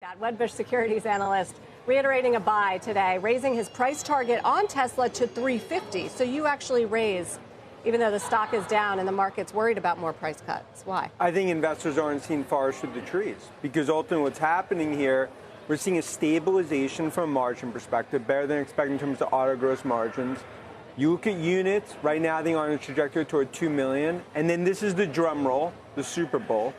That Wedbush Securities analyst reiterating a buy today, raising his price target on Tesla to $350. So you actually raise, even though the stock is down and the market's worried about more price cuts. Why? I think investors aren't seeing forest through the trees because ultimately what's happening here, we're seeing a stabilization from a margin perspective, better than expected in terms of auto gross margins. You look at units, right now I think on a trajectory toward 2 million, and then this is the drum roll, the Super Bowl,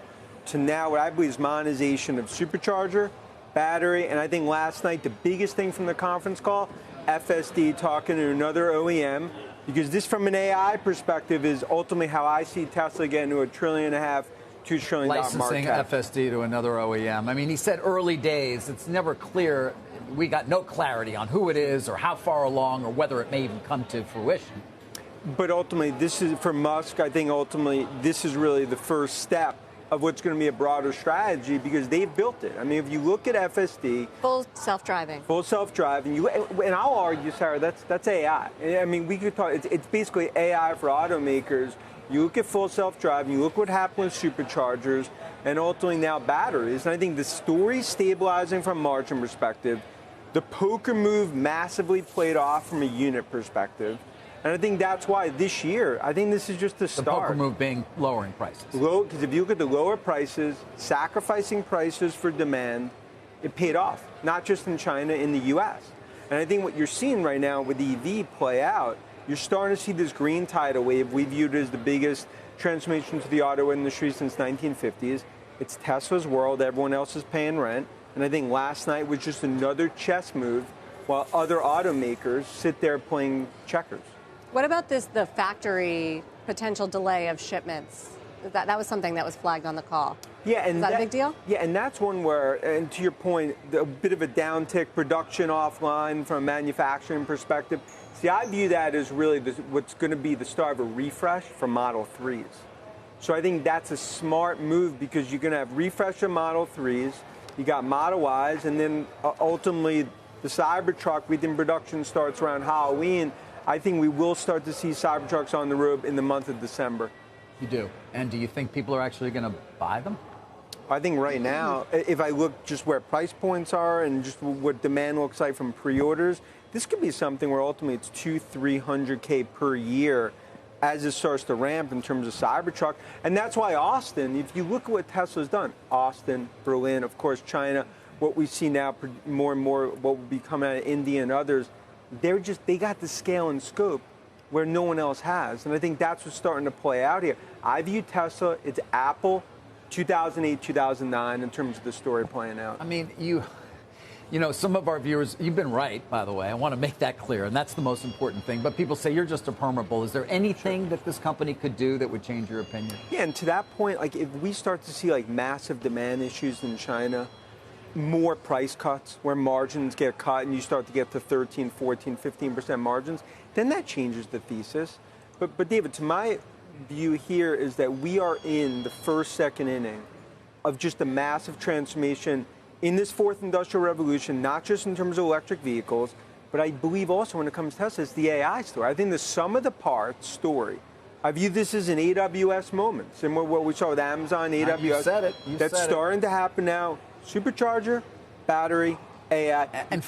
to now what I believe is monetization of supercharger, battery, and I think last night the biggest thing from the conference call, FSD talking to another OEM, because this from an AI perspective is ultimately how I see Tesla getting to $1.5 trillion, $2 trillion market licensing cap. FSD to another OEM. I mean, he said early days. It's never clear. We got no clarity on who it is or how far along or whether it may even come to fruition. But ultimately, this is, for Musk, I think ultimately this is really the first step of what's going to be a broader strategy because they've built it. I mean, if you look at FSD, full self-driving, and I'll argue, Sarah, that's AI. I mean, we could talk. It's basically AI for automakers. You look at full self-driving, you look what happened with superchargers, and ultimately now batteries. And I think the story's stabilizing from a margin perspective. The poker move massively played off from a unit perspective. And I think that's why this year, I think this is just the start. The poker move being lowering prices. Because if you look at the lower prices, sacrificing prices for demand, it paid off, not just in China, in the U.S. And I think what you're seeing right now with EV play out, you're starting to see this green tidal wave we viewed as the biggest transformation to the auto industry since 1950s. It's Tesla's world. Everyone else is paying rent. And I think last night was just another chess move while other automakers sit there playing checkers. What about the factory potential delay of shipments? That was something that was flagged on the call. Yeah, and is that a big deal? Yeah, and that's one where, and to your point, a bit of a downtick, production offline from a manufacturing perspective. See, I view that as really what's going to be the start of a refresh for Model 3s. So I think that's a smart move because you're going to have refresh of Model 3s, you got Model Ys, and then ultimately the Cybertruck, we think production starts around Halloween. I think we will start to see Cybertrucks on the road in the month of December. You do? And do you think people are actually going to buy them? I think right now, if I look just where price points are and just what demand looks like from pre-orders, this could be something where ultimately it's $200,000-300K per year as it starts to ramp in terms of Cybertruck. And that's why Austin, if you look at what Tesla's done, Austin, Berlin, of course, China, what we see now more and more, what will be coming out of India and others, they got the scale and scope where no one else has. And I think that's what's starting to play out here. I view Tesla, it's Apple, 2008, 2009 in terms of the story playing out. I mean, you know, some of our viewers, you've been right, by the way. I want to make that clear, and that's the most important thing. But people say you're just a permabull. Is there anything that this company could do that would change your opinion? Yeah, and to that point, like if we start to see like massive demand issues in China, more price cuts where margins get cut and you start to get to 13, 14, 15% margins, then that changes the thesis. But David, to my view here is that we are in the second inning of just a massive transformation in this fourth industrial revolution, not just in terms of electric vehicles, but I believe also when it comes to Tesla, it's the AI story. I think the sum of the parts story, I view this as an AWS moment, similar to what we saw with Amazon, AWS. You said it. That's starting to happen now. Supercharger, battery, AI. And